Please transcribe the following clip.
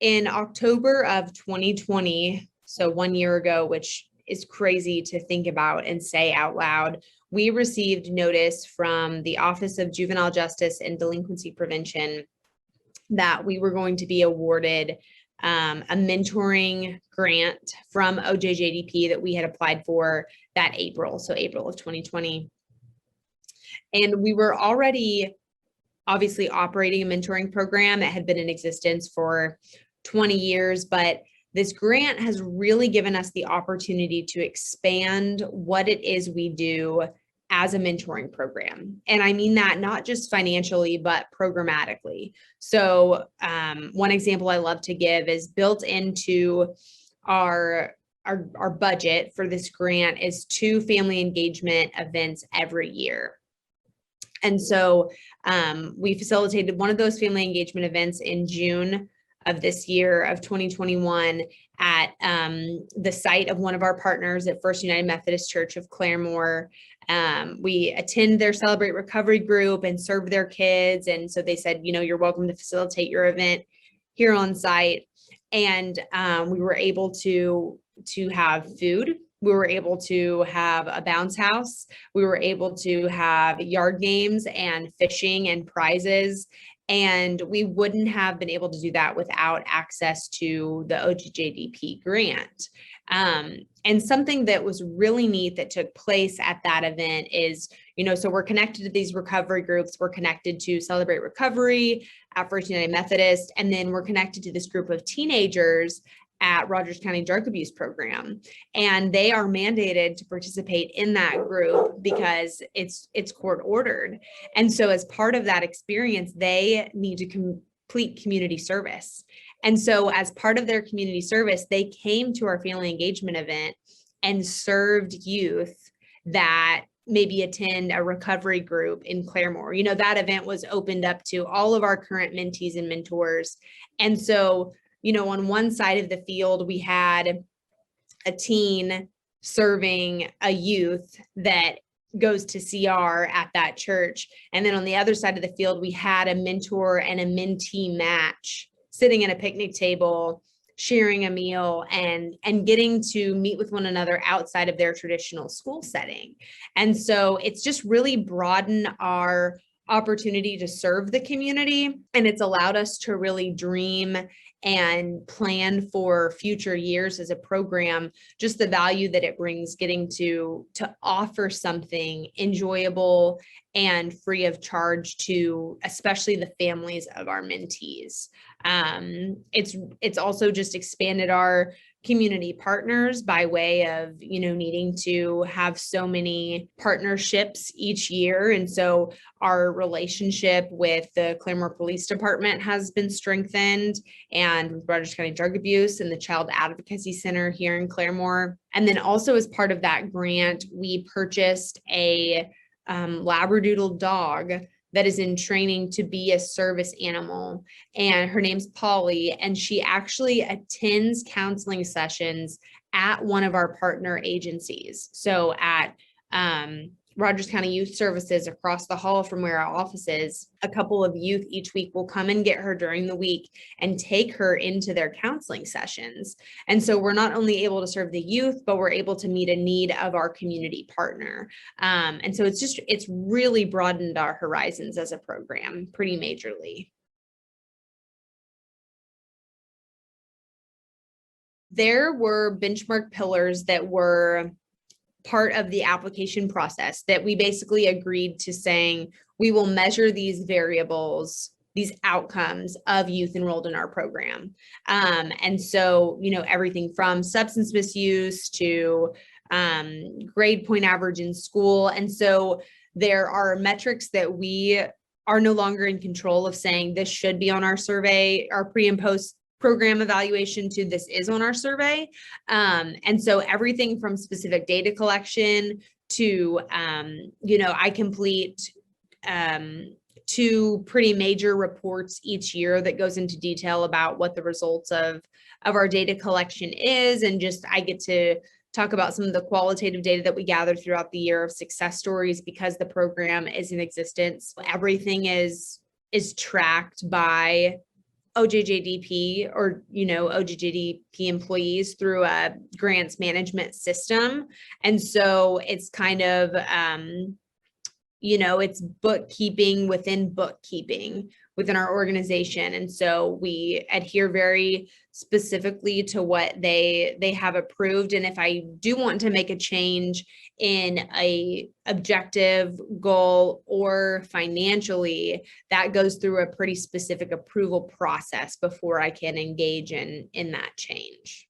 In October of 2020, so 1 year ago, which is crazy to think about and say out loud, we received notice from the Office of Juvenile Justice and Delinquency Prevention that we were going to be awarded a mentoring grant from OJJDP that we had applied for that April, so April of 2020. And we were already obviously operating a mentoring program that had been in existence for 20 years, but this grant has really given us the opportunity to expand what it is we do as a mentoring program. And I mean that not just financially, but programmatically. So one example I love to give is built into our budget for this grant is 2 family engagement events every year. And so we facilitated one of those family engagement events in June of this year of 2021 at the site of one of our partners at First United Methodist Church of Claremore. We attend their Celebrate Recovery group and serve their kids. And so they said, you know, you're welcome to facilitate your event here on site. And we were able to have food. We were able to have a bounce house. We were able to have yard games and fishing and prizes. And we wouldn't have been able to do that without access to the OJJDP grant. And something that was really neat that took place at that event is, you know, so we're connected to these recovery groups. We're connected to Celebrate Recovery at First United Methodist, and then we're connected to this group of teenagers at Rogers County Drug Abuse Program. And they are mandated to participate in that group because it's court ordered. And so as part of that experience, they need to complete community service. And so as part of their community service, they came to our family engagement event and served youth that maybe attend a recovery group in Claremore. You know, that event was opened up to all of our current mentees and mentors. And so, you know, on one side of the field, we had a teen serving a youth that goes to CR at that church. And then on the other side of the field, we had a mentor and a mentee match sitting at a picnic table, sharing a meal and getting to meet with one another outside of their traditional school setting. And so it's just really broadened our opportunity to serve the community. And it's allowed us to really dream and plan for future years as a program, just the value that it brings getting to offer something enjoyable and free of charge to especially the families of our mentees. It's also just expanded our community partners by way of, you know, needing to have so many partnerships each year. And so our relationship with the Claremore Police Department has been strengthened, and with Rogers County Drug Abuse and the Child Advocacy Center here in Claremore. And then also as part of that grant, we purchased a Labradoodle dog that is in training to be a service animal. And her name's Polly, and she actually attends counseling sessions at one of our partner agencies. So at Rogers County Youth Services across the hall from where our office is, a couple of youth each week will come and get her during the week and take her into their counseling sessions. And so we're not only able to serve the youth, but we're able to meet a need of our community partner. And so it's really broadened our horizons as a program pretty majorly. There were benchmark pillars that were part of the application process that we basically agreed to, saying we will measure these variables, these outcomes of youth enrolled in our program. And so, you know, everything from substance misuse to grade point average in school. And so there are metrics that we are no longer in control of saying this should be on our survey, our pre and post program evaluation, to this is on our survey. And so everything from specific data collection to, you know, I complete 2 pretty major reports each year that goes into detail about what the results of our data collection is. And just, I get to talk about some of the qualitative data that we gathered throughout the year of success stories because the program is in existence. Everything is tracked by OJJDP or, OJJDP employees through a grants management system. And so it's kind of, it's bookkeeping within our organization. And so we adhere very specifically to what they have approved. And if I do want to make a change in a objective goal or financially, that goes through a pretty specific approval process before I can engage in that change.